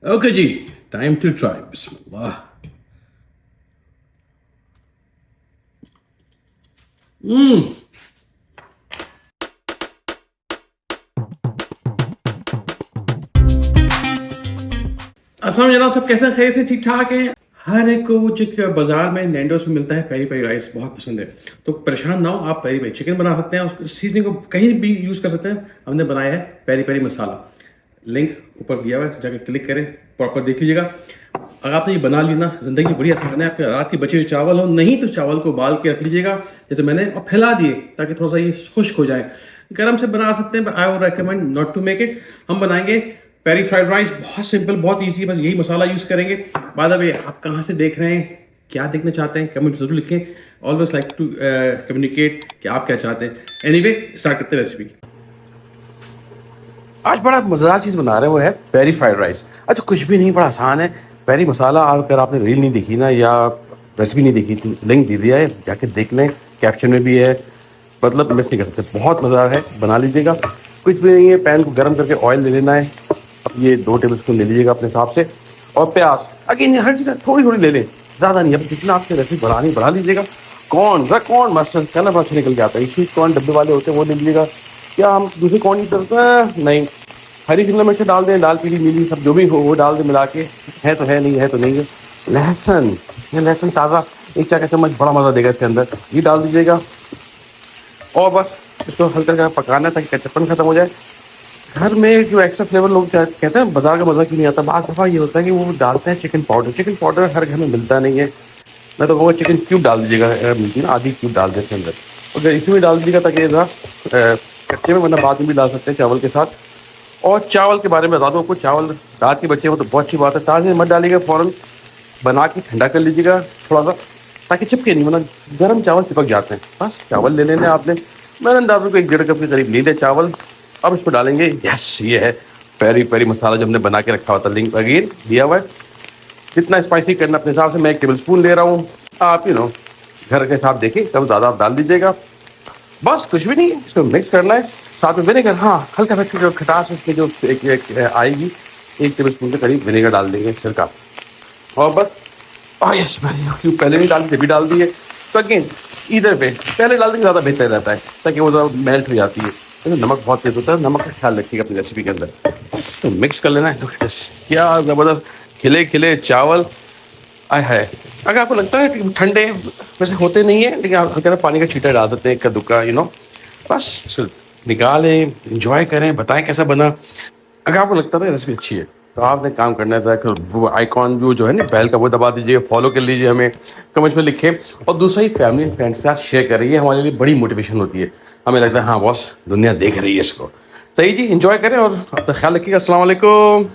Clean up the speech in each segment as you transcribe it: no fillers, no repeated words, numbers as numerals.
Okay जी, time to try. बिस्मिल्लाह। अस्सलाम जनाब, सब कैसे खैर से ठीक ठाक हैं। हर एक को वो जो बाजार में नैंडोस में मिलता है पेरी पेरी राइस बहुत पसंद है। तो परेशान ना हो, आप पेरी पेरी चिकन बना सकते हैं। उसको सीजनिंग को कहीं भी यूज़ कर सकते हैं। हमने बनाया है पेरी पेरी मसाला। लिंक ऊपर दिया हुआ है, जाकर क्लिक करें, प्रॉपर देख लीजिएगा। अगर आपने ये बना ली ना, ज़िंदगी बड़ी आसान है। आपके रात के बचे हुए चावल हो, नहीं तो चावल को उबाल के रख लीजिएगा जैसे मैंने, और फैला दिए ताकि थोड़ा सा ये खुश्क हो जाए। गरम से बना सकते हैं, I would recommend not to make it. हम बनाएंगे पेरी फ्राइड राइस, बहुत सिंपल, बहुत इजी, बस यही मसाला यूज़ करेंगे। बाय द वे, आप कहाँ से देख रहे हैं, क्या देखना चाहते हैं, कमेंट जरूर लिखें। ऑलवेज लाइक टू कम्युनिकेट कि आप क्या चाहते हैं। एनीवे, स्टार्ट करते हैं रेसिपी। आज बड़ा मज़ेदार चीज़ बना रहे हैं, वो है पेरी फ्राइड राइस। अच्छा, कुछ भी नहीं, बड़ा आसान है। पेरी मसाला, अगर आपने रील नहीं देखी ना या रेसिपी नहीं देखी तो लिंक दे दिया है, जाके देख लें, कैप्शन में भी है। मतलब मिस नहीं कर सकते, बहुत मज़ेदार है, बना लीजिएगा। कुछ भी नहीं है, पैन को गर्म करके ऑयल ले लेना है। अब ये 2 टेबल स्पून ले लीजिएगा अपने हिसाब से। और प्याज, अगेन हर चीज़ थोड़ी थोड़ी ले लें, ज़्यादा नहीं। अब जितना आपकी रेसिपी बढ़ानी बढ़ा लीजिएगा। कॉर्न मस्टर्ड कहना बड़ा अच्छा निकल के आता है। स्वीट कॉर्न डब्बे वाले होते हैं, वो ले लीजिएगा। क्या हम दूसरी कॉर्न यूज करते हैं? नहीं। हरी शिमला मिर्च डाल दें, लाल पीली नीली सब जो भी हो वो डाल दें मिला के। है तो है, नहीं है तो नहीं है। लहसुन, ये लहसुन ताज़ा 1 चाय का चम्मच, बड़ा मज़ा देगा इसके अंदर, ये डाल दीजिएगा। और बस इसको हल्का हल्का पकाना है ताकि कच्चापन खत्म हो जाए। घर में जो एक्स्ट्रा फ्लेवर लोग कहते हैं बाजार का मज़ा क्यों नहीं आता, बात दफ़ा ये होता है कि वो डालते हैं चिकन पाउडर। चिकन पाउडर हर घर में मिलता नहीं है। मैं तो कहूँगा चिकन क्यूब डाल दीजिएगा, मिलती है ना, आधी क्यूब डाल दें इसके अंदर। अगर इसमें डाल दीजिएगा ताकि ज़रा कच्चे में, वरना बाद में भी डाल सकते हैं चावल के साथ। और चावल के बारे में बता दूँ आपको, चावल रात के बच्चे हो तो बहुत अच्छी बात है, ताज़े मत डालिएगा, फ़ौरन बना के ठंडा कर लीजिएगा थोड़ा सा, ताकि चिपके नहीं, वरना गर्म चावल चिपक जाते हैं। बस चावल ले लेने आपने, मैंने अंदाज़ों को 1 डेढ़ कप के करीब ले लिया चावल। अब इसको डालेंगे, यस, ये है पेरी पेरी मसाला जो हमने बना के रखा हुआ था, लिंक अगेन दिया हुआ है। जितना स्पाइसी करना अपने हिसाब से, मैं 1 टेबल स्पून ले रहा हूँ। आप घर के हिसाब देखिए, कम ज़्यादा आप डाल दीजिएगा। बस कुछ भी नहीं है, इसको मिक्स करना है। साथ में विनेगर, हाँ, हल्का हल्का जो खटास इसमें जो एक आएगी, 1 टेबल स्पून के करीब विनेगर डाल देंगे सिरका। और बस, यस, मैंने पहले नहीं डाली, भी डाल दिए। तो अगेन इधर पे पहले डाल देंगे, ज़्यादा बेहतर रहता है ताकि वो ज़रा मेल्ट हो जाती है। तो नमक बहुत तेज होता है, नमक का ख्याल रखिएगा अपनी रेसिपी के अंदर। तो मिक्स कर लेना है। क्या ज़बरदस्त खिले खिले चावल, आय है। अगर आपको लगता है कि ठंडे वैसे होते नहीं है, लेकिन आप हल्का पानी का छींटा डाल सकते हैं, कद्दू का, बस निकालें, इंजॉय करें, बताएं कैसा बना। अगर आपको लगता है रेसिपी अच्छी है तो आपने काम करना है, वो आइकॉन जो है ना बेल का, वो दबा दीजिए, फॉलो कर लीजिए, हमें कमेंट्स में लिखें। और दूसरा ही फैमिली एंड फ्रेंड्स के साथ शेयर करें, ये हमारे लिए बड़ी मोटिवेशन होती है। हमें लगता है हाँ बॉस, दुनिया देख रही है इसको। सही जी, इंजॉय करें और अपना ख्याल रखिएगा। अस्सलाम वालेकुम।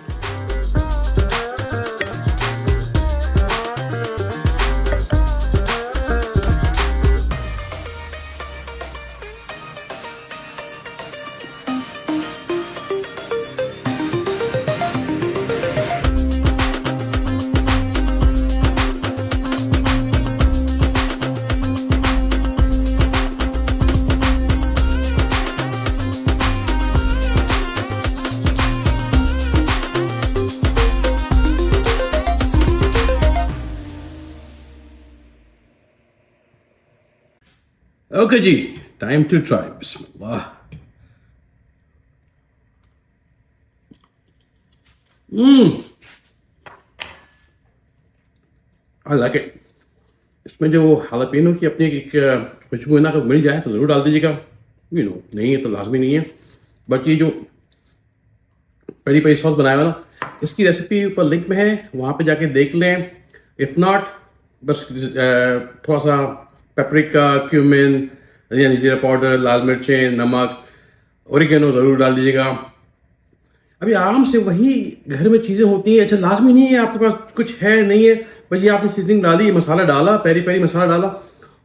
ओके जी, टाइम टू ट्राई। बिस्मिल्लाह। I like it. इसमें जो हालापिनो की अपनी एक खुशबू है ना, अगर मिल जाए तो ज़रूर डाल दीजिएगा। नहीं है तो लाजमी नहीं है। बट ये जो पेरी पेरी सॉस बनाया हुआ ना, इसकी रेसिपी ऊपर लिंक में है, वहाँ पे जाके देख लें। इफ़ नॉट, बस थोड़ा सा पेपरिका, क्यूमिन यानी जीरा पाउडर, लाल मिर्चें, नमक, ओरिगेनो ज़रूर डाल दीजिएगा। अभी आराम से वही घर में चीज़ें होती हैं। अच्छा, लाजमी नहीं है आपके पास कुछ है नहीं है, बस ये आपने सीजनिंग डाली, मसाला डाला, पेरी पेरी मसाला डाला,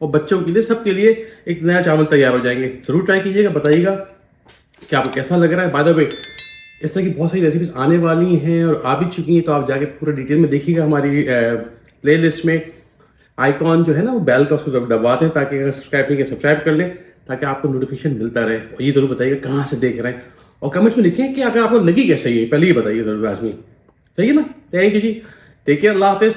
और बच्चों के लिए, सबके लिए एक नया चावल तैयार हो जाएंगे। ज़रूर ट्राई कीजिएगा, बताइएगा कि आपको कैसा लग रहा है। बाय द वे, इस तरह की बहुत सारी रेसिपीज आने वाली हैं और आ भी चुकी हैं, तो आप जाके पूरा डिटेल में देखिएगा हमारी प्लेलिस्ट में। आइकॉन जो है ना, वो बेल का, उसको जब दबाते हैं ताकि अगर सब्सक्राइब नहीं किया सब्सक्राइब कर लें, ताकि आपको नोटिफिकेशन मिलता रहे। और ये ज़रूर बताइएगा कहाँ से देख रहे हैं, और कमेंट्स में लिखें कि अगर आपको लगी कैसे, ये पहले ही बताइए ज़रूर लाजमी। सही है ना? थैंक यू जी, टेक केयर, अल्लाह हाफिज़।